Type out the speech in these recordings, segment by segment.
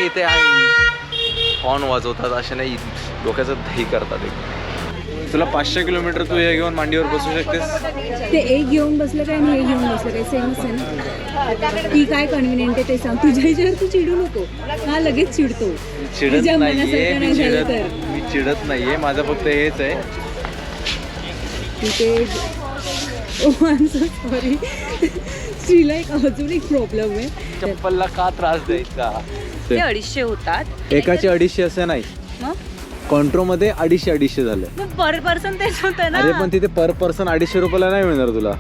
इथे आहे हॉर्न वाजवतात, असे नाही डोक्याचं दही करतात. एक तुला 500 किलोमीटर तू हे घेऊन मांडीवर बसू शकतेस. ते एक घेऊन बसलं काय आणि हे घेऊन बसलं काय सेमच आहे ना. ती काय कन्व्हिनियंट आहे ते सांग. तुझ्या ह्याच्यावर तू चिडू नको. हा लगेच चिडतो. चिडत नाहीये मी चिडत नाहीये. माझं फक्त हेच आहे तिथे सॉरी स्त्रीला एक अजून एक प्रॉब्लेम आहे. चप्पलला का त्रास द्यायचा. ते 250 होतात एकाचे 250 असं नाही. कॉन्ट्रो मध्ये 250 झालं पर पर्सन तेच होतं ना. अरे पण तिथे पर पर्सन 250 रुपयाला नाही मिळणार तुला.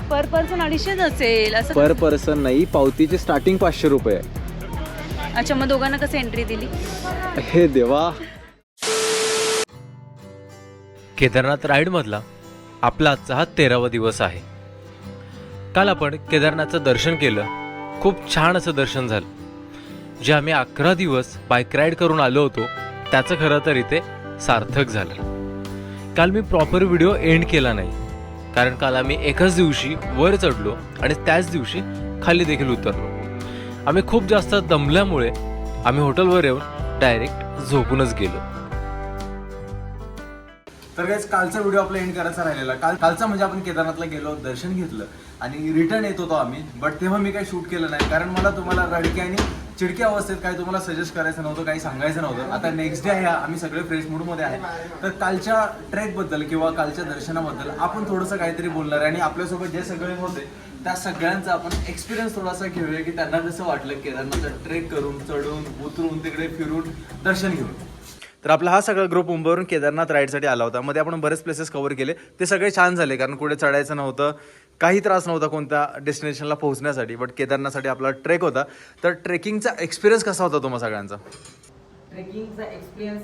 पर पर्सन 250 असेल असं. पर पर्सन नाही, पावतीची स्टार्टिंग 500 रुपये आहे. अच्छा मग दोघांना कसं एंट्री दिली. हे देवा. केदारनाथ राईडमधला आपला आजचा हा 13वा दिवस आहे. काल आपण केदारनाथचं दर्शन केलं. खूप छान असं दर्शन झालं. जे आम्ही 11 दिवस बाईक राईड करून आलो होतो त्याचं खरं तर इथे सार्थक झालं. काल मी प्रॉपर व्हिडिओ एंड केला नाही, कारण काल आम्ही एकाच दिवशी वर चढलो आणि त्याच दिवशी खाली देखील उतरलो. आम्ही खूप जास्त दमल्यामुळे आम्ही हॉटेलवर येऊन डायरेक्ट झोपूनच गेलो. तर गाइस कालचा व्हिडिओ आपला एंड करायचा राहिलेला. कालचा म्हणजे आपण केदारनाथला गेलो, दर्शन घेतलं आणि रिटर्न येत होतो आम्ही. बट तेव्हा मी काही शूट केलं नाही, कारण मला तुम्हाला रडके आणि चिडक्या अवस्थेत काही तुम्हाला सजेस्ट करायचं नव्हतं, काही सांगायचं नव्हतं. आता नेक्स्ट डे आहे, आम्ही सगळे फ्रेश मूडमध्ये आहे. तर कालच्या ट्रेकबद्दल किंवा कालच्या दर्शनाबद्दल आपण थोडंसं काहीतरी बोलणार आहे आणि आपल्यासोबत जे सगळे होते त्या सगळ्यांचा आपण एक्सपिरियन्स थोडासा घेऊया की त्यांना कसं वाटलं केदारनाथचा ट्रेक करून, चढून, उतरून, तिकडे फिरून, दर्शन घेऊन. तर आपला हा सगळा ग्रुप मुंबईवरून केदारनाथ राईडसाठी आला होता. मध्ये आपण बरेच प्लेसेस कव्हर केले. ते सगळे छान झाले, कारण कुठे चढायचं नव्हतं, काही त्रास नव्हता कोणत्या डेस्टिनेशनला पोहोचण्यासाठी. बट केदारनाथसाठी आपला ट्रेक होता. तर ट्रेकिंगचा एक्सपिरियन्स कसा होता तुम्हा सगळ्यांचा. ट्रेकिंगचा एक्सपिरियन्स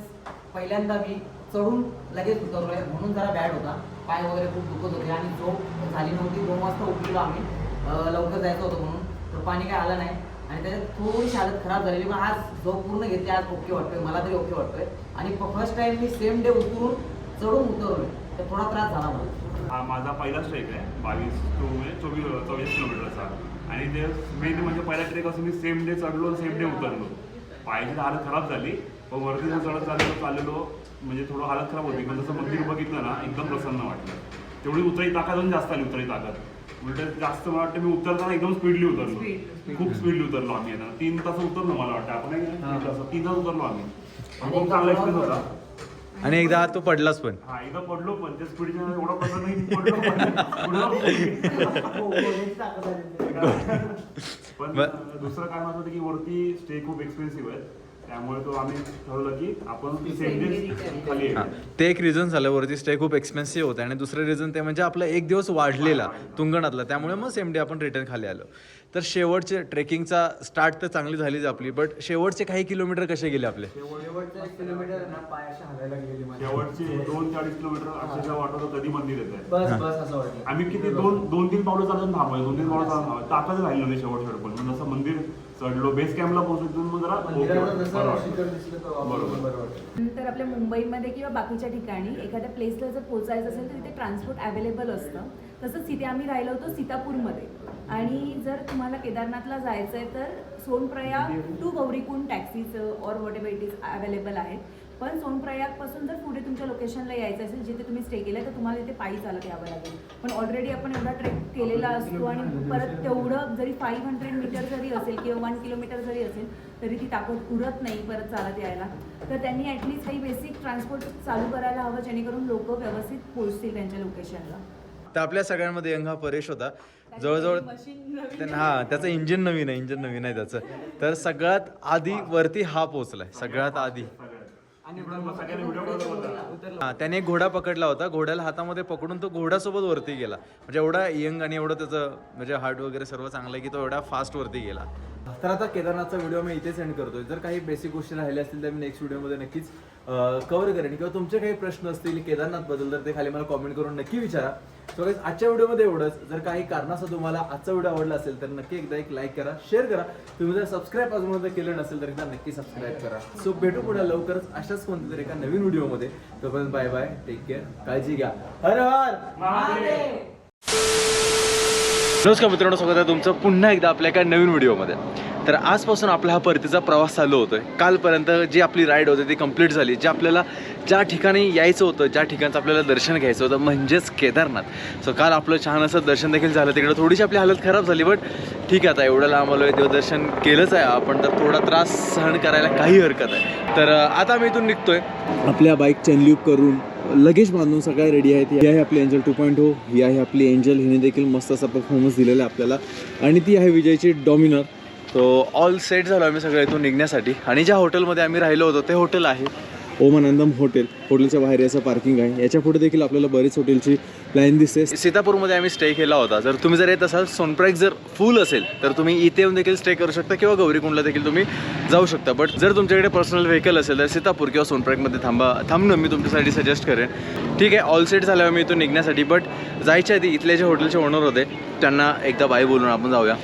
पहिल्यांदा मी चढून लगेच उतरलोय म्हणून जरा बॅड होता. पाय वगैरे खूप दुखत होते आणि झोप झाली नव्हती. 2 वाजता उठलेलो आम्ही, लवकर जायचं होतं म्हणून. तर पाणी काय आलं नाही आणि त्याच्यात थोडीशी हालत खराब झालेली. पण आज झोप पूर्ण घेतली, आज ओके वाटतोय, मला तरी ओके वाटतोय. आणि फर्स्ट टाइम मी सेम डे उतरून चढून उतरलोय, तर थोडा त्रास झाला मला. हा माझा पहिलाच ट्रेक आहे, 24 किलोमीटरचा. आणि ते मेन म्हणजे पहिला ट्रेक असं मी सेम डे चढलो, सेम डे उतरलो. पायाची हालत खराब झाली, पण वरती जर चढत चाललेलो म्हणजे थोडं हालत खराब होती. पण जसं मंदिर बघितलं ना एकदम प्रसन्न वाटलं. तेवढी उतराई ताकद अजून जास्त आली. उतराई ताकद उलट जास्त मला वाटतं मी उतरताना एकदम स्पीडली उतरलो. खूप स्पीडली उतरलो आम्ही. आता 3 तास उतरलो मला वाटतं आपण. 3 तास उतरलो आम्ही. खूप चांगला एक्सपिरियन्स होता. आणि एकदा तो पडलाच पण. हा एकदा पडलो पण त्या स्पीडच्या एवढा पडलो नाही, पडलो पण दुसरं कारण असं होतं की वरती स्टे खूप एक्सपेन्सिव्ह आहे. त्यामुळे तो आम्ही ठरवलं की आपण खाली आहे. ते एक रिझन झालं, वरती स्टे खूप एक्सपेन्सिव्ह होतं. आणि दुसरं रिझन ते म्हणजे आपला एक दिवस वाढलेला तुंगनाथला, त्यामुळे मग सेम डे आपण रिटर्न खाली आलो. तर शेवटचे ट्रेकिंगचा स्टार्ट तर चांगली झालीच आपली, बट शेवटचे काही किलोमीटर कसे गेले आपले. शेवटचे किलोमीटर ना पायाशी हालायला गेली. शेवटचे 2-40 किलोमीटर अक्षरशः वाटत होतं कधी मंदिर येत आहे. बस असं वाटलं. आम्ही किती 2-3 पावलं चालून थांबलोय. 2-3 पावलं चालून ताकद राहिली नाही शेवट. पण जसं मंदिर चढलो, बेस कॅम्पला पोहोचलो, मग जरा तर आपल्या मुंबईमध्ये किंवा बाकीच्या ठिकाणी एखाद्या प्लेसला जर पोहोचायचं असेल तर तिथे ट्रान्सपोर्ट अवेलेबल असतं. तसंच तिथे आम्ही राहिलो होतो सीतापूरमध्ये. आणि जर तुम्हाला केदारनाथला जायचं आहे तर Sonprayag to Gaurikund taxis or whatever it is available आहेत. पण सोनप्रयागपासून जर पुढे तुमच्या लोकेशनला यायचं असेल जिथे तुम्ही स्टे केलं तर तुम्हाला इथे पायी चालत यावं लागेल. पण ऑलरेडी आपण एवढा ट्रेक केलेला असतो आणि परत तेवढं जरी 500 मीटर जरी असेल किंवा 1 किलोमीटर जरी असेल तरी ती ताकद उरत नाही परत चालत यायला. तर त्यांनी ॲटलिस्ट काही बेसिक ट्रान्सपोर्ट चालू करायला हवं, जेणेकरून लोक व्यवस्थित पोहोचतील त्यांच्या लोकेशनला. तर आपल्या सगळ्यांमध्ये यंग हा परेश होता. जवळजवळ हा त्याचं इंजिन नवीन आहे त्याचं. तर सगळ्यात आधी वरती हा पोहोचलाय, सगळ्यात आधी. हा त्याने एक घोडा पकडला होता. घोड्याला हातामध्ये पकडून तो घोड्यासोबत वरती गेला. म्हणजे एवढा यंग आणि एवढं त्याचं म्हणजे हार्ट वगैरे सर्व चांगलं आहे की तो एवढा फास्ट वरती गेला. तर आता केदारनाथचा व्हिडिओ मी इथे सेंड करतोय. जर काही बेसिक गोष्टी राहिल्या असतील तर मी नेक्स्ट व्हिडिओमध्ये नक्कीच कव्हर करेन. किंवा तुमचे काही प्रश्न असतील केदारनाथबद्दल तर ते खाली मला कॉमेंट करून नक्की विचारा. सो गाइस आजच्या व्हिडिओमध्ये एवढंच. जर काही कारणास्तव तुम्हाला आजचा व्हिडिओ आवडला असेल तर नक्की एकदा एक लाईक करा, शेअर करा. तुम्ही जर सबस्क्राईब अजून केलं नसेल तर एकदा नक्की सबस्क्राईब करा. सो भेटू पुढे लवकरच अशाच कोणत्या तरी एका नवीन व्हिडिओमध्ये. तोपर्यंत बाय बाय, टेक केअर, काळजी घ्या. हर हर महादेव. नमस्कार मित्रांनो, स्वागत आहे तुमचं पुन्हा एकदा आपल्या एका नवीन व्हिडिओमध्ये. तर आजपासून आपला हा परतीचा प्रवास चालू होतोय. कालपर्यंत जी आपली राईड होती ती कंप्लीट झाली. जे आपल्याला ज्या ठिकाणी यायचं होतं, ज्या ठिकाणचं आपल्याला दर्शन घ्यायचं होतं म्हणजेच केदारनाथ. सो काल आपलं छान असं दर्शन देखील झालं. तिकडे थोडीशी आपली हालत खराब झाली, बट ठीक आहे, आता एवढ्याला आम्हाला देवदर्शन केलंच आहे आपण, तर थोडा त्रास सहन करायला काही हरकत आहे. तर आता आम्ही इथून निघतोय. आपल्या बाईक चेनल्यूब करून लगेज बांधून सगळ्या रेडी आहेत. ही आहे आपली एंजल 2.0, ही आहे आपली एंजल. हिने देखील मस्त असा परफॉर्मन्स दिलेला आहे आपल्याला. आणि ती आहे विजयची डॉमिनर. तो ऑल सेट झालो आम्ही सगळं इथून निघण्यासाठी. आणि ज्या हॉटेलमध्ये आम्ही राहिलो होतो ते हॉटेल आहे ओमानंदम हॉटेल. हॉटेलच्या बाहेर याचं पार्किंग आहे. याच्या पुढे देखील आपल्याला बरीच हॉटेलची लाईन दिसते. सीतापूरमध्ये आम्ही स्टे केला होता. जर तुम्ही जर येत असाल, सोनप्रेक जर फुल असेल तर तुम्ही इथे येऊन देखील स्टे करू शकता किंवा गौरीकुंडला देखील तुम्ही जाऊ शकता. बट जर तुमच्याकडे पर्सनल व्हेकल असेल तर सीतापूर किंवा सोनप्रेकमध्ये थांबणं मी तुमच्यासाठी सजेस्ट करेन. ठीक आहे, ऑल सेट झाल्यावर मी इथून निघण्यासाठी. बट जायच्या आधी इथले जे हॉटेलचे ओनर होते त्यांना एकदा बाय बोलून आपण जाऊया.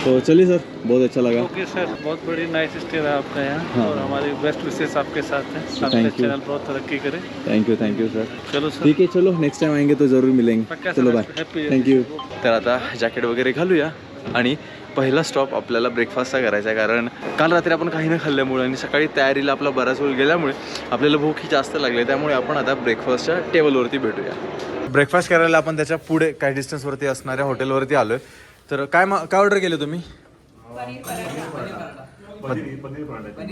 तो चलिए सर, बहुत अच्छा लगा. ओके सर, बहुत बड़ी नाइस स्टे रहा आपका यहाँ. हाँ. और हमारी बेस्ट विशेष आपके साथ है. Thank आपका you. चैनल बहुत तरक्की करे. Thank you sir. चलो सर, ठीक आहे, चलो नेक्स्ट टाइम आएंगे तो जरूर मिलेंगे. पक्का चलो सर, बाय. happy thank you. तर आता जॅकेट वगैरे घालूया आणि पहिला स्टॉप आपल्याला ब्रेकफास्टचा करायचा आहे. कारण काल रात्री आपण काही न खाल्ल्यामुळे आणि सकाळी तयारीला आपला बराच वेळ गेल्यामुळे आपल्याला भूकही जास्त लागली. त्यामुळे आपण आता ब्रेकफास्टच्या टेबलवरती भेटूया. ब्रेकफास्ट करायला आपण त्याच्या पुढे काही डिस्टन्सवरती असणाऱ्या हॉटेलवरती आलो आहे. तर काय ऑर्डर केलं तुम्ही? पनीर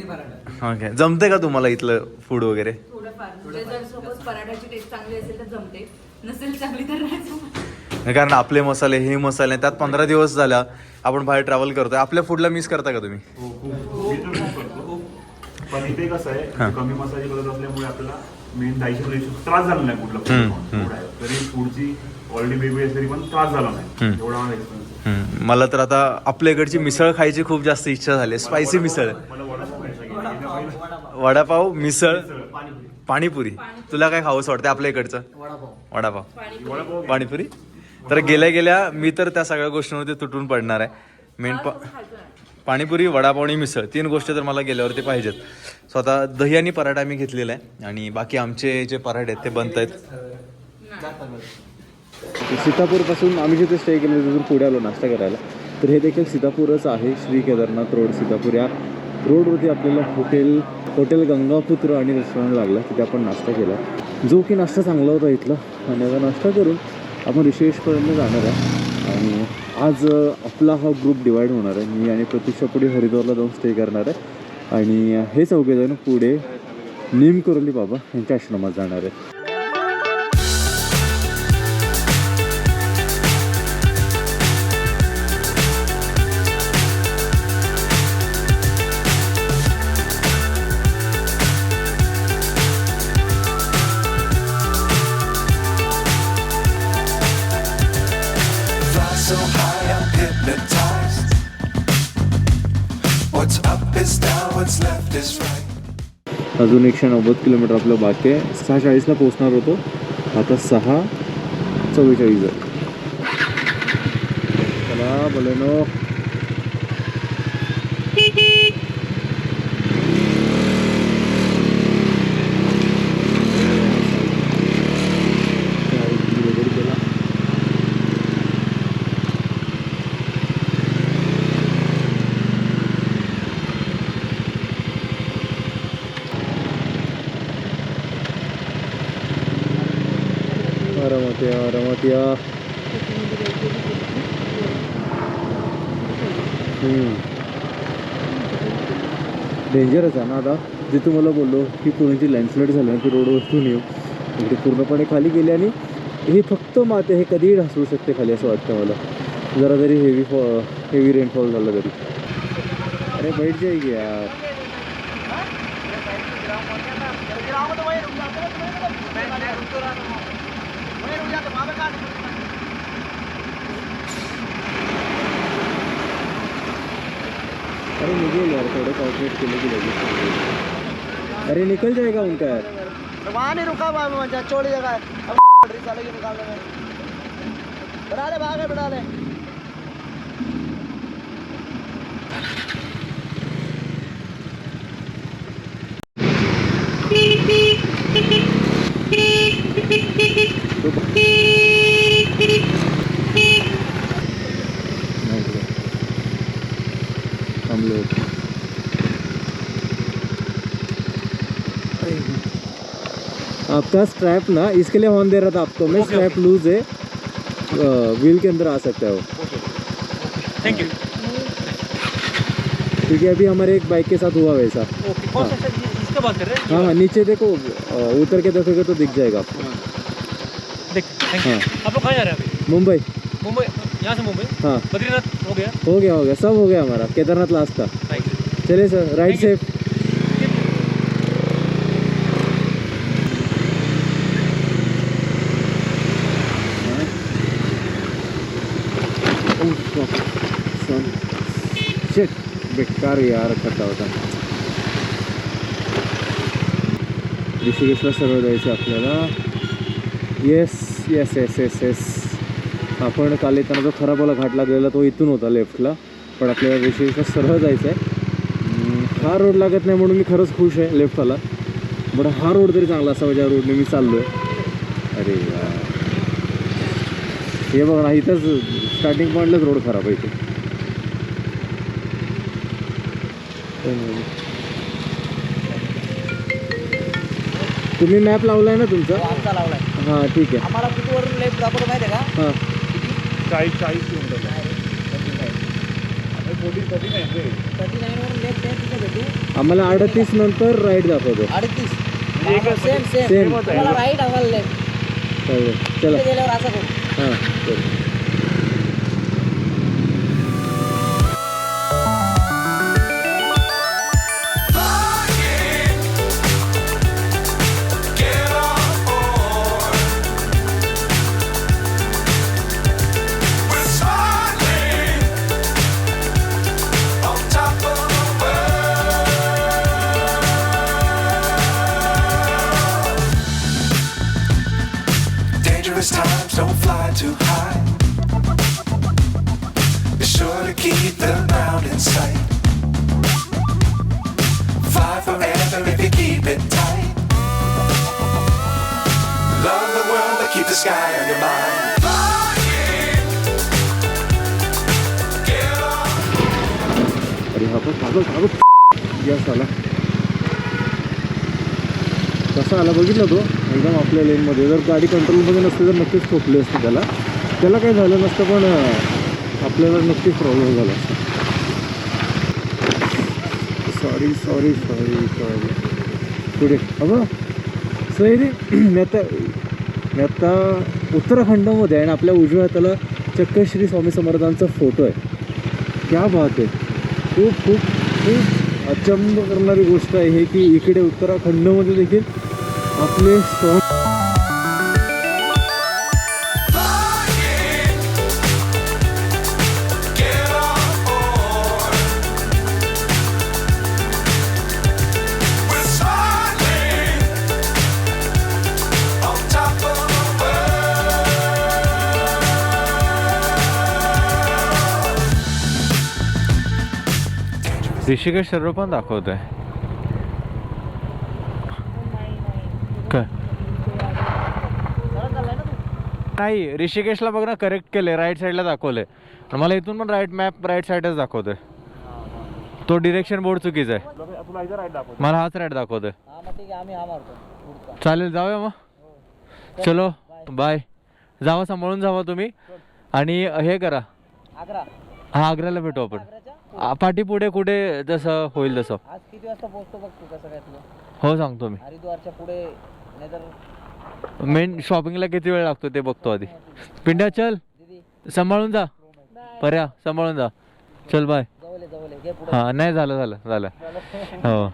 पराठा. ओके, जमते का तुम्हाला इथलं फूड वगैरे? थोडंफार म्हणजे जर सपोज पराठाची टेस्ट चांगली असेल तर जमते, नसेल चांगली तर नाही जमत. कारण आपले मसाले, हे मसाले, त्यात 15 दिवस झाला आपण बाहेर ट्रॅव्हल करतोय. आपल्या फूडला मिस करता का तुम्ही? मी तर खूप करतो. पण इथे कसं आहे, कमी मसाले करत असल्यामुळे आपल्याला मेन डायजेशन त्रास झाला नाही कुठला फूड आहे. तरी फूडची ऑलरेडी वेगळी असली तरी पण त्रास झाला नाही. एवढा मला एक्सपिरियन्स. मला तर आता आपल्या इकडची मिसळ खायची खूप जास्त इच्छा झाली. स्पायसी मिसळ, मला वडापाव खायचा. वडापाव, मिसळ, पाणीपुरी. तुला काय खावंसं वाटतं आपल्या इकडचं? वडापाव, पाणीपुरी. तर गेल्या गेल्या मी तर त्या सगळ्या गोष्टींवरती तुटून पडणार आहे. मेन पाणीपुरी, वडापाव आणि मिसळ, 3 गोष्टी तर मला गेल्यावरती पाहिजेत. सो आता दही आणि पराठा मी घेतलेला आहे आणि बाकी आमचे जे पराठे आहेत ते बनत आहेत. सीतापूरपासून आम्ही जिथे स्टे केलं तिथून पुढे आलो नाश्ता करायला. तर हे देखील सीतापूरच आहे. श्री केदारनाथ रोड सीतापूर या रोडवरती आपल्याला हॉटेल गंगापुत्र आणि रेस्टॉरंट लागलं. तिथे आपण नाश्ता केला, जो की नाश्ता चांगला होता इथला. आणि आता नाश्ता करून आपण ऋषिकेशपर्यंत जाणार आहे. आणि आज आपला हा ग्रुप डिवाईड होणार आहे. मी आणि प्रतीक्षा पुढे हरिद्वारला जाऊन स्टे करणार आहे आणि हे चौघेजण पुढे नीमकरोली बाबा यांच्या आश्रमात जाणार आहे. So high I'm hypnotized. What's up is down, what's left is right. अजून 190 किलोमीटर आपलं बाकी आहे. 6:40ला पोहोचणार होतो, आता 6:44 आहे. चला बोलेनो. आरामात या. डेंजरच आहे ना. आता जे तुम्हाला बोललो की पुण्याची लँडस्लाईड झाली की रोडवरतून येऊ इकडे पूर्णपणे खाली गेले आणि हे फक्त माते, हे कधीही ढासळू शकते खाली असं वाटतं मला. जरा जरी हेवी रेनफॉल झाला तरी. अरे बैठ जाएगी यार. अरे निकल यार, थोड़ा कॉर्पोरेट केले की लगे. अरे निकल जाएगा उनका यार. वहाँ नहीं रुका वहाँ छोड़ी जगह है. अब चलेगी निकालने में. बढ़ा ले, भागे बढ़ा ले. आपका स्ट्रैप ना इसके लिए हॉर्न दे रहा था आपको मैं, स्ट्रैप लूज है, व्हील के अंदर आ सकता है वो। Thank you. क्योंकि अभी हमारे एक बाइक के साथ हुआ वैसा। ओके, कौन सा सर, इसका बात कर रहे हैं? हाँ हाँ, नीचे देखो, उतर के देखोगे तो दिख जाएगा आपको। देख, थैंक यू। हाँ। आप लोग कहाँ जा रहे हैं अभी? मुंबई। मुंबई, यहाँ से मुंबई? हाँ बद्रीनाथ हो गया? हो गया, सब हो गया हमारा, केदारनाथ लास्ट था। Thank you. चलिए sir, ride Thank you. Safe. Shit, बेकार यार खड्डा होता। ऋषिकेशला सरळ जायचं आपल्याला। Yes yes yes yes yes, आपण काल येताना जो खराबवाला घाट लागलेला तो इथून होता लेफ्टला, पण आपल्याला ऋषिकेशला सरळ जायचं आहे। हा रोड लागत नाही म्हणून मी खरंच खुश आहे लेफ्टवाला, बट हा रोड तरी चांगला असावा ज्या रोडने मी चाललो आहे। अरे यार, हे बघा ना, इथंच स्टार्टिंग पॉईंटलाच रोड खराब आहे इथे। तुम्ही मॅप लावलाय ना तुमचा? आमचा लावलाय हां ठीक आहे। आम्हाला कुठवरून लेफ्ट दाखवतो माहिती आहे का? हां 40 किलोमीटर आहे. 40 नाही रे. 39 वरून लेफ्ट आहे, तिथे भेटू। आम्हाला 38 नंतर राईट दाखवतो। 38 एकच सेम Same. आम्हाला राईट आम्हाला लेफ्ट, चालेल, चला। तिथे गेल्यावर असं करू। हां चल। Get on board. We're smiling on top of the world. Dangerous times, don't fly too high. Be sure to keep the ground in sight. Fly forever if you keep it tight. Love the world, but keep the sky on your mind. Flying. Get on. अरे हा पण भागो yes आला। कसा आला बघितलं तो, एकदम आपल्या लेनमध्ये। जर गाडी कंट्रोलमध्ये नसते तर नक्कीच ठोकली असते त्याला, त्याला काही झालं नसतं, पण आपल्याला नक्कीच प्रॉब्लेम झाला असता। Sorry sorry sorry sorry. पुढे अगं सैरी, मी आता उत्तराखंडमध्ये आहे आणि आपल्या उजव्या हाताला चक्क श्री स्वामी समर्थांचा फोटो आहे। क्या बात आहे, खूप खूप खूप अचंब करणारी गोष्ट आहे हे की इकडे उत्तराखंडमध्ये देखील आपले Get on board. We're smiling on top of the world. Rishikesh सर्व पण दाखवत आहे काय? नाही, ऋषिकेशला बघ ना, करेक्ट केले, राईट साईडला दाखवलंय, आणि मला इथून पण राईट साईडच दाखवतोय। तो डिरेक्शन बोर्ड चुकीचा आहे, तुला इथं राईट दाखवतो. मला हाच राईट दाखवतोय। हा मग ठीक आहे, आम्ही हा मारतो पुढचा। चालेल, जाऊया मग। चलो बाय, जावा, सांभाळून जावा तुम्ही, आणि हे करा, आग्रा हा आग्र्याला भेटू आपण। आग्राच्या पाठी पुढे कुठे जसं होईल तसं आज किती वाजता पोहोचतो बघ तू, कसं काय तुला? हो सांगतो मी। हरिद्वारच्या पुढे, नाहीतर मेन शॉपिंगला किती वेळ लागतो ते बघतो आधी। पिंड्या चल, दीदी सांभाळून जा, पर्या सांभाळून जा, चल बाय। जवळ घे पुढे। हां नाही, झालं हो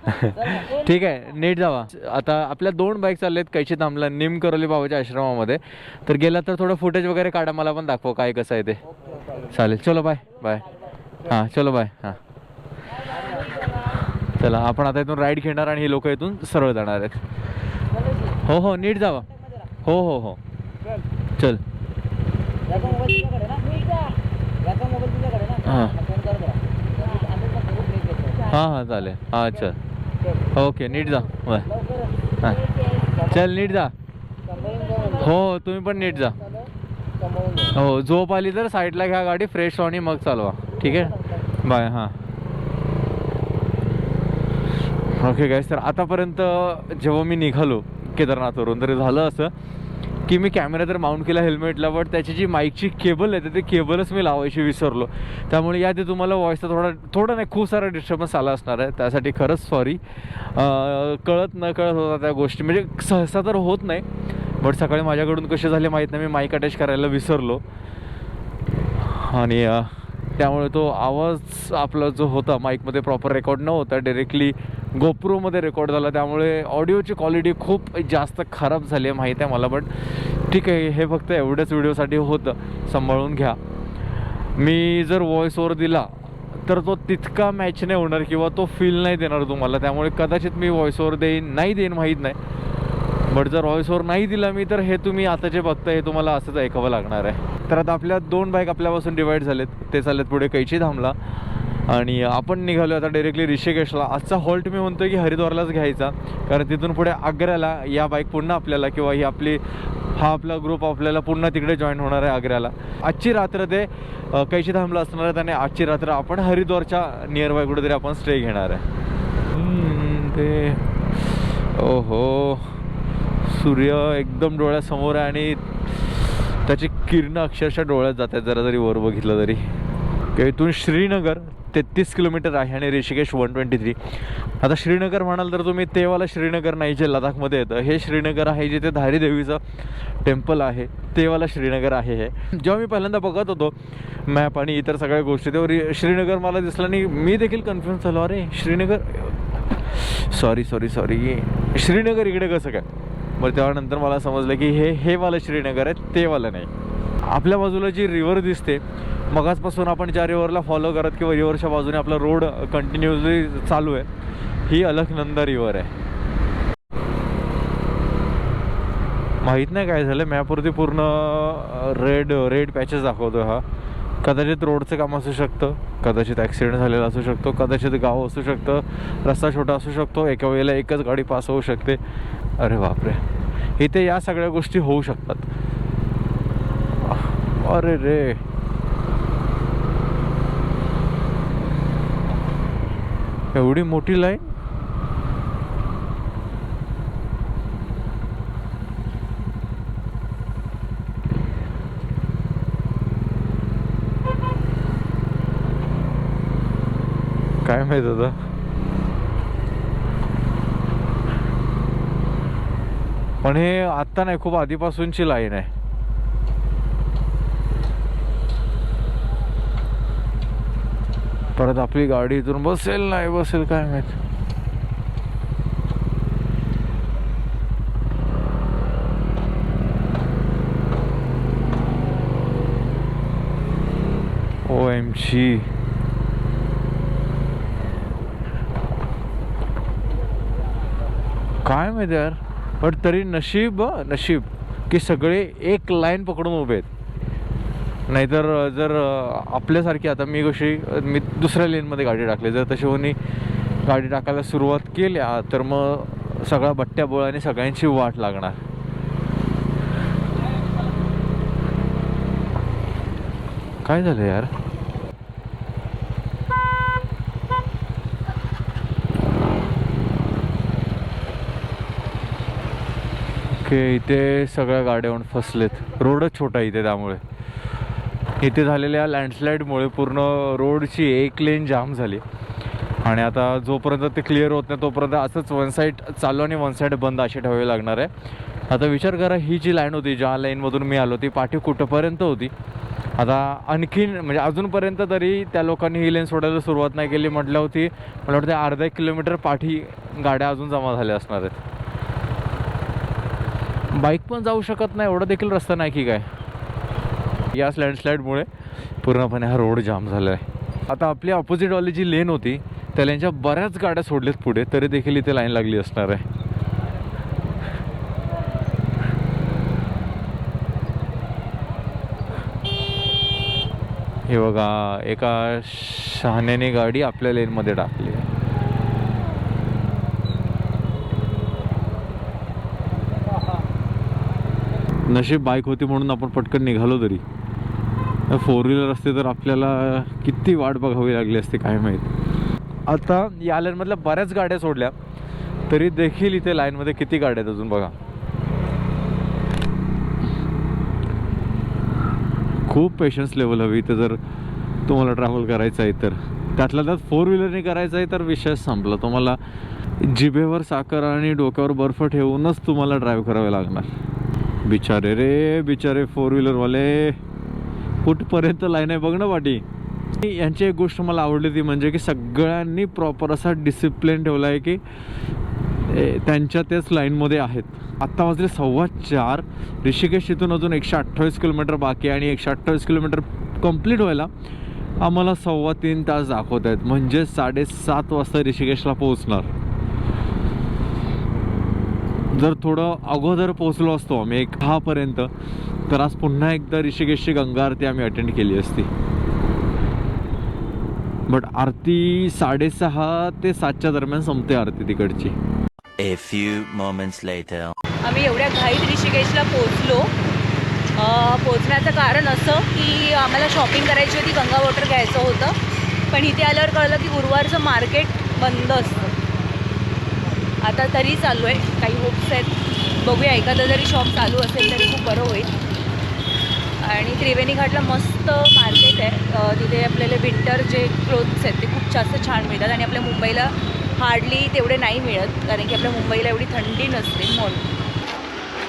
ठीक आहे, नीट जावा। आता आपल्या 2 बाईक चाललेत कैची थांबला निम करवली बाबाच्या आश्रमामध्ये, तर गेला तर थोडं फुटेज वगैरे काढा, मला पण दाखवा काय कसं आहे ते। चालेल, चलो बाय बाय। हां चलो बाय। हां चला, आपण आता इथून राईड घेणार आणि ही लोक इथून सरळ जाणार आहेत। हो हो नीट जावा, हो हो हो चल। याचा मोबाईल तुझ्याकडे ना? याचा मोबाईल तुझ्याकडे ना? हां फोन कर जरा। आम्ही पण करू break घेतो। हां चालेल, हां चल, ओके नीट जा बाय। हां चल नीट जा, हो तुम्ही पण नीट जा। हो, झोप आली तर साईडला घ्या गाडी, फ्रेश आणि मग चालवा, ठीक आहे, बाय। हां ओके गाईस, तर आतापर्यंत जेव्हा मी निघालो केदारनाथवरून. तरी झालं असं की मी कॅमेरा तर माउंट केला हेल्मेटला, बट त्याची जी माईकची केबल आहे ते केबलच मी लावायची विसरलो. त्यामुळे याआधी तुम्हाला व्हॉइसचा थोडा नाही खूप सारा डिस्टर्बन्स आला असणार आहे. त्यासाठी खरंच सॉरी. कळत न कळत होता त्या गोष्टी, म्हणजे सहसा तर होत नाही, बट सकाळी माझ्याकडून कसे झाले माहीत नाही, मी माईक अटॅच करायला विसरलो आणि त्यामुळे तो आवाज आपला जो होता माईकमध्ये प्रॉपर रेकॉर्ड न होता डायरेक्टली गोप्रोमध्ये रेकॉर्ड झाला. त्यामुळे ऑडिओची क्वालिटी खूप जास्त खराब झाली आहे माहीत आहे मला, बट ठीक आहे, हे फक्त एवढ्याच व्हिडिओसाठी होतं, सांभाळून घ्या. मी जर व्हॉइस ओव्हर दिला तर तो तितका मॅच नाही होणार किंवा तो फील नाही देणार तुम्हाला. त्यामुळे कदाचित मी व्हॉइस ओव्हर देईन माहीत नाही, बट जर व्हॉइस ओव्हर नाही दिला मी तर हे तुम्ही आता जे बघताय हे तुम्हाला असंच ऐकावं लागणार आहे. तर आता आपल्या 2 बाईक आपल्यापासून डिवाईड झालेत, ते चाललेत पुढे कैचीधामला आणि आपण निघालो आता डायरेक्टली ऋषिकेशला. आजचा हॉल्ट मी म्हणतो की हरिद्वारलाच घ्यायचा, कारण तिथून पुढे आग्र्याला या बाईक पुन्हा आपल्याला किंवा हा आपला ग्रुप आपल्याला पुन्हा तिकडे जॉईन होणार आहे आग्र्याला. आजची रात्र ते कैचीधामला असणार आहेत आणि आजची रात्र आपण हरिद्वारच्या नियर बाय कुठेतरी आपण स्टे घेणार आहे. ते ओहो, सूर्य एकदम डोळ्यासमोर आहे आणि त्याची किरणं अक्षरशः डोळ्यात जात आहेत जरा जरी वर बघितलं तरी. इथून श्रीनगर 33 किलोमीटर आहे आणि ऋषिकेश 123. आता श्रीनगर म्हणाल तर तुम्ही तेवाला श्रीनगर नाही जे लडाखमध्ये येतं, हे श्रीनगर आहे जिथे धारी देवीचं टेम्पल आहे, तेवाला श्रीनगर आहे. हे जेव्हा मी पहिल्यांदा बघत होतो मॅप आणि इतर सगळ्या गोष्टी तेव्हा श्रीनगर मला दिसलं नाही, मी देखील कन्फ्युज झालो, अरे श्रीनगर सॉरी श्रीनगर इकडे कसं काय. बरं तेव्हा नंतर मला समजलं की हे वालं श्रीनगर आहे, ते वालं नाही. आपल्या बाजूला जी रिव्हर दिसते मगाचपासून आपण ज्या रिव्हरला फॉलो करत किंवा रिव्हरच्या बाजूने आपला रोड कंटिन्युअसली चालू आहे, ही अलकनंदा रिव्हर आहे. माहीत नाही काय झालं, मॅपवरती पूर्ण रेड पॅचेस दाखवतो. हा कदाचित रोडचं काम असू शकतं, कदाचित ॲक्सिडेंट झालेला असू शकतो, कदाचित गाव असू शकतं, रस्ता छोटा असू शकतो, एका वेळेला एकच गाडी पास होऊ शकते. अरे बापरे, इथे या सगळ्या गोष्टी होऊ शकतात. अरे रे, एवढी मोठी लाईन. काय माहित होतं. पण हे आत्ता नाही, खूप आधीपासूनची लाईन आहे. परत आपली गाडी इथून बसेल नाही बसेल काय माहित. OMG, काय माहिती यार. पण तरी नशीब की सगळे एक लाईन पकडून उभे आहेत. नाहीतर जर आपल्यासारखी आता मी दुसऱ्या लेनमध्ये गाडी टाकली, जर तशी कोणी गाडी टाकायला सुरुवात केल्या तर मग सगळा बट्ट्या बोळाने सगळ्यांची वाट लागणार. काय झालं यार. ओके, इथे सगळ्या गाड्या येऊन फसलेत. रोडच छोटा इथे, त्यामुळे इथे झालेल्या लँडस्लाईडमुळे पूर्ण रोडची एक लेन जाम झाली आणि आता जोपर्यंत ते क्लिअर होत नाही तोपर्यंत असंच वन साईड चालू आणि वन साईड बंद असे ठेवावे लागणार आहे. आता विचार करा, ही जी लाईन होती ज्या लाईनमधून मी आलो ती पाठी कुठंपर्यंत होती. आता आणखीन म्हणजे अजूनपर्यंत तरी त्या लोकांनी ही लेन सोडायला सुरुवात नाही केली म्हटलं होती. मला वाटतं अर्धा 1 किलोमीटर पाठी गाड्या अजून जमा झाल्या असणार आहेत. बाईक पण जाऊ शकत नाही, एवढा देखील रस्ता नाही की काय. याच लँडस्लाईडमुळे पूर्णपणे हा रोड जाम झाला आहे. आता आपली ऑपोजिटवाली जी लेन होती त्या लेनच्या बऱ्याच गाड्या सोडल्यात पुढे, तरी देखील इथे लाईन लागली असणार आहे. हे बघा, एका शहाण्याने गाडी आपल्या लेनमध्ये टाकली आहे. नशीब बाईक होती म्हणून आपण पटकन निघालो. तरी 4 व्हीलर असते तर आपल्याला किती वाट बघावी लागली असते काय माहीत. आता या लाईनमधल्या बऱ्याच गाड्या सोडल्या तरी देखील इथे लाईनमध्ये किती गाड्या आहेत अजून बघा. खूप पेशन्स लेवल हवी इथं जर तुम्हाला ट्रॅव्हल करायचं आहे तर. त्यातल्या त्यात 4 व्हीलरने करायचं आहे तर विषय संपला. तुम्हाला जिभेवर साखर आणि डोक्यावर बर्फ ठेवूनच तुम्हाला ड्राईव्ह करावे लागणार. बिचारे रे बिचारे 4 व्हीलरवाले, कुठपर्यंत लाईन आहे बघ ना पाठी. यांची एक गोष्ट मला आवडली ती म्हणजे की सगळ्यांनी प्रॉपर असा डिसिप्लिन ठेवला आहे की त्यांच्या त्याच लाईनमध्ये आहेत. आत्ता वाजले 4:15. ऋषिकेश इथून अजून 128 किलोमीटर बाकी आहे आणि 128 किलोमीटर कंप्लीट व्हायला आम्हाला 3.25 तास दाखवत आहेत. म्हणजे 7:30 वाजता ऋषिकेशला पोहोचणार. जर थोडं अगोदर पोहोचलो असतो आम्ही 1:10 पर्यंत तर आज पुन्हा एकदा ऋषिकेशची गंगा आरती आम्ही अटेंड केली असती. बट आरती 6:30 ते 7च्या दरम्यान संपते आरती तिकडची. A few moments later. आम्ही एवढ्या घाईत ऋषिकेशला पोहोचलो. पोहोचण्याचं कारण असं की आम्हाला शॉपिंग करायची होती, गंगा वॉटर घ्यायचं होतं. पण इथे आल्यावर कळलं की गुरुवारचं मार्केट बंद असतं. आता तरी चालू आहे, काही होप्स आहेत, बघूया एखादं जरी शॉप चालू असेल तरी खूप बरं होईल. आणि त्रिवेणी घाटला मस्त मार्केट आहे. तिथे आपल्याला विंटर जे क्लोथ्स आहेत ते खूप जास्त छान मिळतात आणि आपल्या मुंबईला हार्डली तेवढे नाही मिळत कारण की आपल्या मुंबईला एवढी थंडी नसते म्हणून.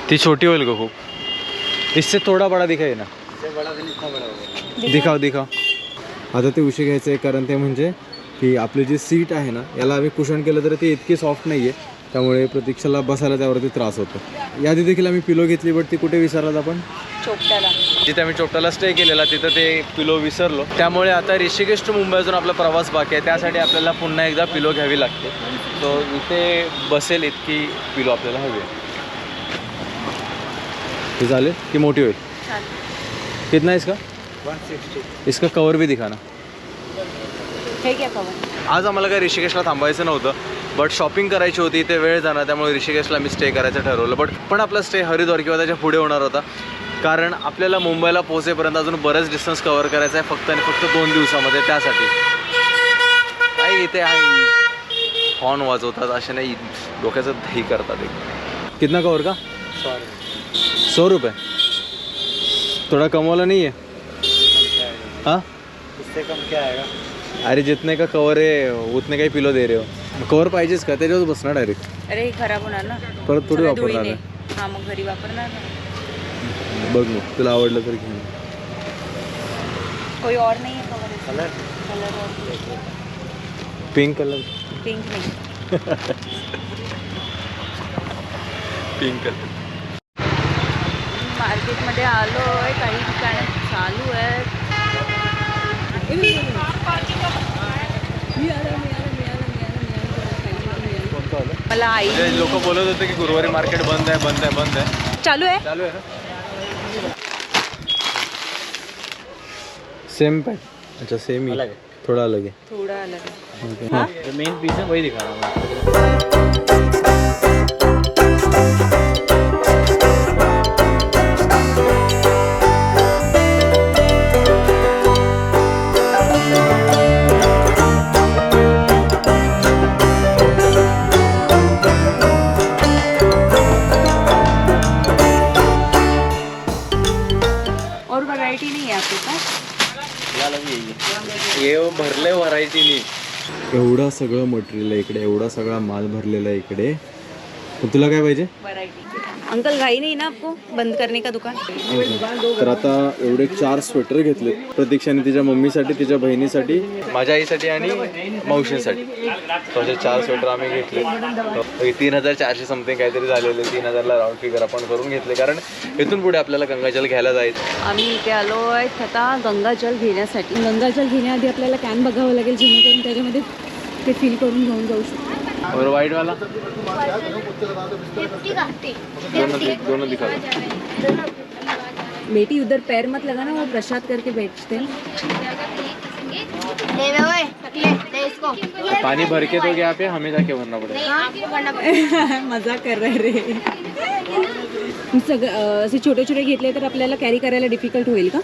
ती छोटी होईल का खूप? इससे थोडा बडा दिखाई ना. दिखाव. आता ते उशी घ्यायचं आहे कारण ते म्हणजे की आपली जी सीट आहे ना याला आम्ही कुशन केलं तर ती इतकी सॉफ्ट नाही आहे, त्यामुळे प्रतीक्षाला बसायला त्यावरती त्रास होतो. याआधी देखील आम्ही पिलो घेतली बट ती कुठे विसरलात आपण? चोपट्याला. जिथे आम्ही चोपटाला स्टे केलेला तिथं ते पिलो विसरलो. त्यामुळे आता ऋषिकेश टू मुंबई अजून आपला प्रवास बाकी आहे. त्यासाठी आपल्याला पुन्हा एकदा पिलो घ्यावी लागते. सो इथे बसेल इतकी पिलो आपल्याला हवी आहे. हे झाले की मोठी होईल? कितना है इसका? 160. इसका कवर भी दिखा ना. हे घ्या कवर. आज आम्हाला काही ऋषिकेशला थांबायचं नव्हतं बट शॉपिंग करायची होती. इथे वेळ जाणार त्यामुळे ऋषिकेशला मी स्टे करायचं ठरवलं. पण आपला स्टे हरिद्वार किंवा त्याच्या पुढे होणार होता कारण आपल्याला मुंबईला पोहोचेपर्यंत अजून बरंच डिस्टन्स कव्हर करायचं आहे फक्त आणि फक्त 2 दिवसामध्ये. त्यासाठी काही इथे आहे हॉर्न वाजवतात असे नाही, डोक्याचं दही करतात. एक कितना कवर का? 100 रुपये. थोड़ा कम वाला नहीं है? हाँ, इससे कम क्या आएगा? अरे जितने का कवर आहे उतने काही पिलो दे रहे हो. कवर पाहिजेच का? त्याच्यावर बसणार डायरेक्ट. अरे हे खराब होणार ना परत थोडी वापरणार धुळीने. आहे. हा मग घरी वापरणार ना. बघ मग तुला आवडलं तर घे. कोई और नहीं है कवर? कलर कलर और पिंक कलर. पिंक नहीं. Pink colour. मार्केटमध्ये आलो आहे, काही ठिकाणी चालू आहे. मला आई लोक बोलत होते की गुरुवारी मार्केट बंद आहे. चालू आहे. चालू आहे ना. सेम पैक. अच्छा सेम ही थोड़ा अलग है. थोड़ा अलग है. हाँ जो मेन पीस है वही दिखा रहा हूँ. और वैरायटी नहीं है आपके पास? हे भरले व्हरायटीनी. एवढा सगळं मटेरियल आहे इकडे, एवढा सगळा माल भरलेला आहे इकडे. तुला काय पाहिजे? वैरायटी. अंकल घाई नहीं ना आपको बंद करने का दुकान? तर आता एवढे 4 स्वेटर घेतले प्रतीक्षाने तिच्या मम्मीसाठी, तिच्या बहिणीसाठी, माझ्या आईसाठी आणि मावशीसाठी. असे 4 स्वेटर आम्ही घेतले. 3,400 समथिंग काहीतरी झालेले. 3,000ला राऊंड फिगर आपण करून घेतले कारण इथून पुढे आपल्याला गंगाजल घ्यायला जायचं. आम्ही इथे आलो आहे आता गंगाजल घेण्यासाठी. गंगाजल घेण्याआधी आपल्याला कॅन बघावं लागेल जेणेकरून त्याच्यामध्ये ते फिल करून घेऊन जाऊ शकतो. और व्हाइट वाला दोनों दिखा दो. बेटी उधर पैर मत लगाना, वो प्रसाद करके बैठते हैं. पानी भर के दोगे आप या हमें जाके भरना पड़ेगा? मजा कर रहे रे. सगळं असे छोटे छोटे घेतले तर आपल्याला कॅरी करायला डिफिकल्ट होईल का?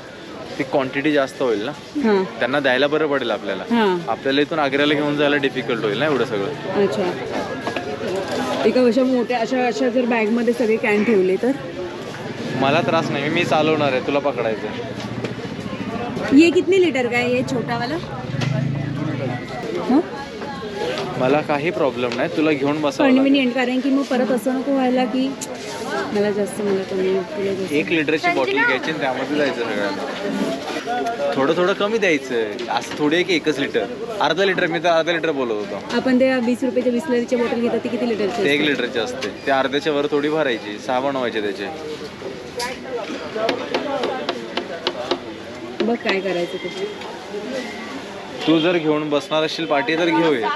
ती क्वांटिटी जास्त होईल ना, हां त्यांना द्यायला बरं पडेल आपल्याला. हां. आपल्याला इथून आग्र्याला घेऊन जायला डिफिकल्ट होईल ना एवढं सगळं. अच्छा. एका अशा मोठ्या अशा जर बॅगमध्ये सगळे कॅन ठेवले तर मला त्रास नाही, मी चालवणार आहे, तुला पकडायचं. ये कितने लीटर का है ये छोटा वाला? हं? मला काही प्रॉब्लेम नाही, तुला घेऊन बसावं लागेल. कन्व्हिनियंट, कारण की मग परत असं नको व्हायला की मला जास्त मला कमी तुला जास्त. 1 लिटरची बॉटल घ्यायची आणि त्यामध्ये जायचं सगळ्यांना. थोडं थोडं कमी द्यायचं, असं थोडे आहे की 1 लिटर. अर्धा लिटर, मी तर अर्धा लिटर बोलत होतो. आपण त्या 20 रुपयाच्या बिस्लरीच्या बॉटल घेतात ती किती ते लिटरची 1 लिटरचे असते, ते अर्ध्याच्या वर थोडी भरायची, 6 बनवायचे त्याचे. बघ काय करायचं ते. तू जर घेऊन बसणार असशील पार्टी तर घेऊया.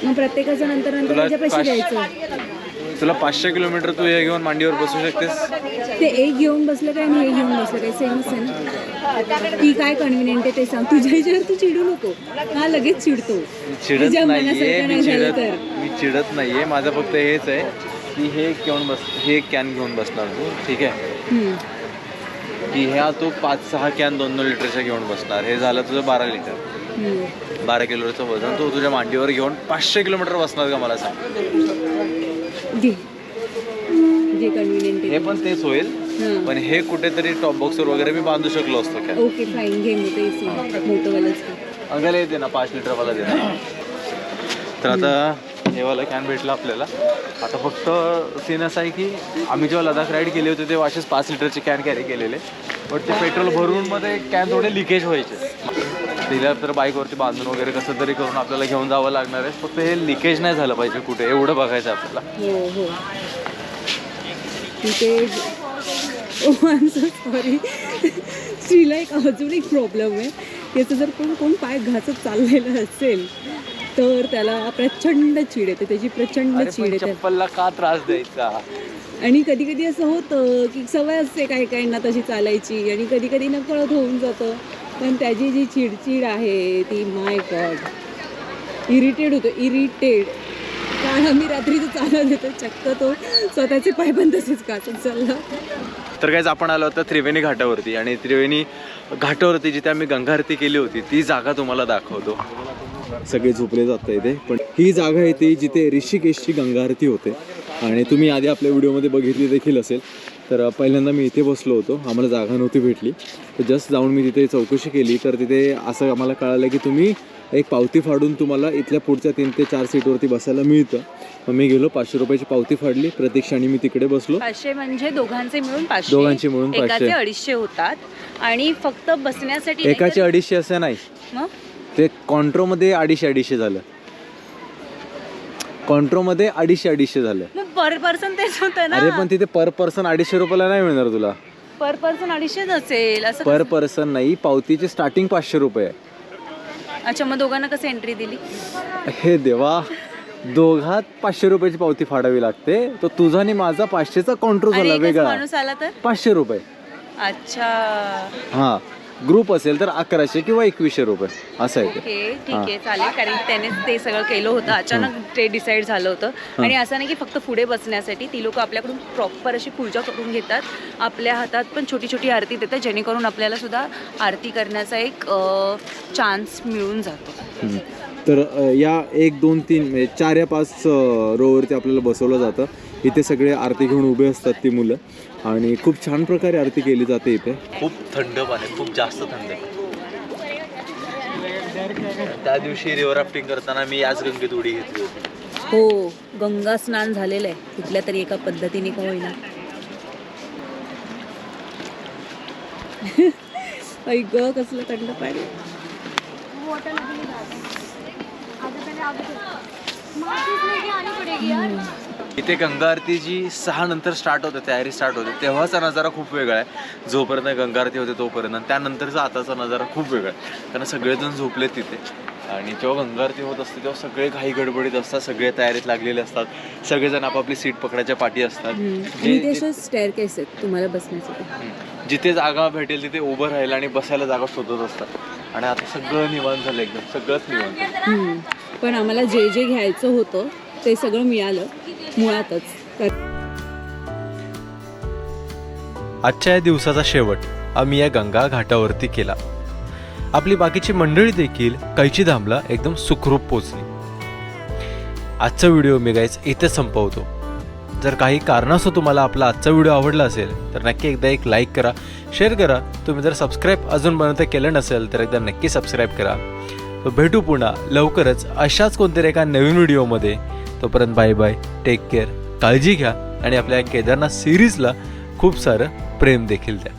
मग प्रत्येकाचं नंतर नंतर तुला त्याच्या पैसे द्यायचं. तुला 500 किलोमीटर तू हे घेऊन मांडीवर बसू शकतेस. ते एक घेऊन बसलं काय आणि हे घेऊन बसलं काय सेमच आहे ना. ती काय कन्व्हिनियंट आहे ते सांग. तुझ्या ह्याच्यावर तू चिडू नको. हा लगेच चिडतो. चिडत तुझ्या नाहीये मनासारखं मी, नाही झालं तर. मी चिडत नाहीये. माझं फक्त हेच आहे की हे घेऊन बस, हे कॅन घेऊन बसणार तू, ठीक आहे, हम्म. की ह्या तू 5-6 कॅन 2-2 लिटरच्या घेऊन बसणार. हे झालं तुझं 12 लिटर, हम्म. 12 किलोचं वजन. तू तुझ्या मांडीवर घेऊन 500 किलोमीटर बसणार का मला सांग. घे जे कन्व्हिनियंट हे आहे. पण तेच होईल, हां. पण हे कुठेतरी टॉप बॉक्सवर वगैरे मी बांधू शकलो असतो कॅन. ओके फाईन, घे मोठं एसी मोठंवालंच घे. अंगाला येते ना 5 लिटरवाला दे ना. तर आता हे वाला कॅन भेटला आपल्याला. आता फक्त सीन असा आहे की आम्ही जेव्हा लडाख राईड केले होते तेव्हा असेच 5 लिटरचे कॅन कॅरी केलेले, बट ते पेट्रोल भरून मध्ये कॅन थोडे लिकेज व्हायचे. दिल्या तर बाईकवरती बांधून वगैरे कसं तरी करून आपल्याला घेऊन जावं लागणार आहे. फक्त हे लिकेज नाही झालं पाहिजे कुठे, एवढं बघायचं आपल्याला. हो हो तिथे. Oh I am so sorry. श्रीला एक अजून एक प्रॉब्लेम आहे की असं जर कोण पाय घासत चाललेलं असेल तर त्याला प्रचंड चिड येते, त्याची प्रचंड अरे चिड पण येते. चप्पलला का त्रास द्यायचा. आणि कधी कधी असं होतं की सवय असते काही काहींना तशी चालायची आणि कधी कधी नकळत होऊन जातं. पण त्याची जी चिडचिड आहे ती माय गॉड इरिटेड होतो, इरिटेड. कारण आम्ही रात्रीचं चालत येतो, चक्क तो स्वतःचे पाय पण तसेच घासत चालला. तर काहीच आपण आलो होतो त्रिवेणी घाटावरती, आणि त्रिवेणी घाटावरती जिथे आम्ही गंगा आरती केली होती ती जागा तुम्हाला दाखवतो. सगळे झोपले जात इथे, पण ही जागा आहे ती जिथे ऋषिकेशची गंगा आरती होते. आणि तुम्ही आधी आपल्या व्हिडिओमध्ये बघितली देखील असेल. तर पहिल्यांदा मी इथे बसलो होतो, आम्हाला जागा नव्हती भेटली, तर जस्ट जाऊन मी तिथे चौकशी केली. तर तिथे असं आम्हाला कळालं की तुम्ही एक पावती फाडून तुम्हाला इथल्या पुढच्या 3 ते 4 सीटवरती बसायला मिळतं. मग मी गेलो, 500 रुपयाची पावती फाडली, प्रतीक्षाने मी तिकडे बसलो. 500 म्हणजे दोघांचे मिळून 500. दोघांचे मिळून 500. एकाचे 250 होतात आणि फक्त बसण्यासाठी एकाचे 250 असं नाही, मग ते कॉन्ट्रोमध्ये 250 झालं. कॉन्ट्रोमध्ये 250 झालं. मग पर पर्सन तेच होतं ना. अरे पण तिथे पर पर्सन 250 रुपयाला नाही मिळणार तुला. पर पर्सन 250 असेल असं. पर पर्सन नाही, पावतीची स्टार्टिंग 500 रुपये आहे. अच्छा, मग दोघांना कसं एंट्री दिली? हे देवा, दोघात 500 रुपयाची पावती फाडावी लागते. तो तुझा आणि माझा 500चा कॉन्ट्रो आणि झाला एकच वेगळा. माणूस आला तर 500 रुपये. अच्छा हां, ग्रुप असेल तर 1100 किंवा 2100 रुपये असं आहे ते. ओके, ठीक आहे, चालेल. कारण त्याने ते सगळं केलं होतं, अचानक ते डिसाईड झालं होतं. आणि असं नाही की फक्त पुढे बसण्यासाठी, ती लोक आपल्याकडून प्रॉपर अशी पूजा करून घेतात. आपल्या हातात पण छोटी छोटी आरती देतात, जेणेकरून आपल्याला सुद्धा आरती करण्याचा एक चान्स मिळून जातो. तर या 1, 2, 3 म्हणजे 4 या 5 रोवरती आपल्याला बसवलं जातं. इथे सगळे आरती घेऊन उभे असतात ती मुलं, आणि खूप छान प्रकारे आरती केली जाते इथे. खूप थंड पाणी, खूप जास्त थंड आहे. त्या दिवशी रिव्हर राफ्टिंग करताना मी याच गंगेत उडी घेतली होती. हो, गंगा स्नान झालेलं आहे कुठल्या तरी एका पद्धतीने का होईना. ऐक कसलं थंड पाणी. इथे गंगा आरती जी 6 नंतर स्टार्ट होते, तयारी स्टार्ट होते, तेव्हाचा नजारा खूप वेगळा आहे. जोपर्यंत गंगा आरती होते तोपर्यंत, त्यानंतरचा आताचा नजारा खूप वेगळा आहे. कारण सगळेजण झोपलेत तिथे, आणि जेव्हा गंगा आरती होत असते तेव्हा सगळे घाई गडबडीत असतात, सगळे तयारीत लागलेले असतात, सगळेजण आपापली सीट पकडायच्या पाठी असतात. आणि ते असे स्टेअरकेस आहेत तुम्हाला बसण्यासाठी. जिथे जागा भेटेल तिथे उभं राहायला आणि बसायला जागा शोधत असतात. आणि आता सगळं निवांत झालं, एकदम सगळंच निवांत. पण आम्हाला जे जे घ्यायचं होतं ते सगळं मिळालं मुळातच. आजच्या या दिवसाचा शेवट आम्ही या गंगा घाटावरती केला. आपली बाकीची मंडळी देखील कैचीधामला एकदम सुखरूप पोचली. आजचा व्हिडिओ मी गाईज इथे संपवतो. जर काही कारणास्तव तुम्हाला आपला आजचा व्हिडिओ आवडला असेल तर नक्की एकदा एक लाईक करा, शेअर करा. तुम्ही जर सबस्क्राईब अजूनपर्यंत केलं नसेल तर एकदा नक्की सबस्क्राईब करा. तर भेटू पुन्हा लवकरच अशाच कोणत्याही एका नवीन व्हिडिओमध्ये. तोपर्यंत बाय बाय, टेक केअर, काळजी घ्या आणि आपल्या केदारनाथ सिरीजला खूप सारं प्रेम देखील द्या.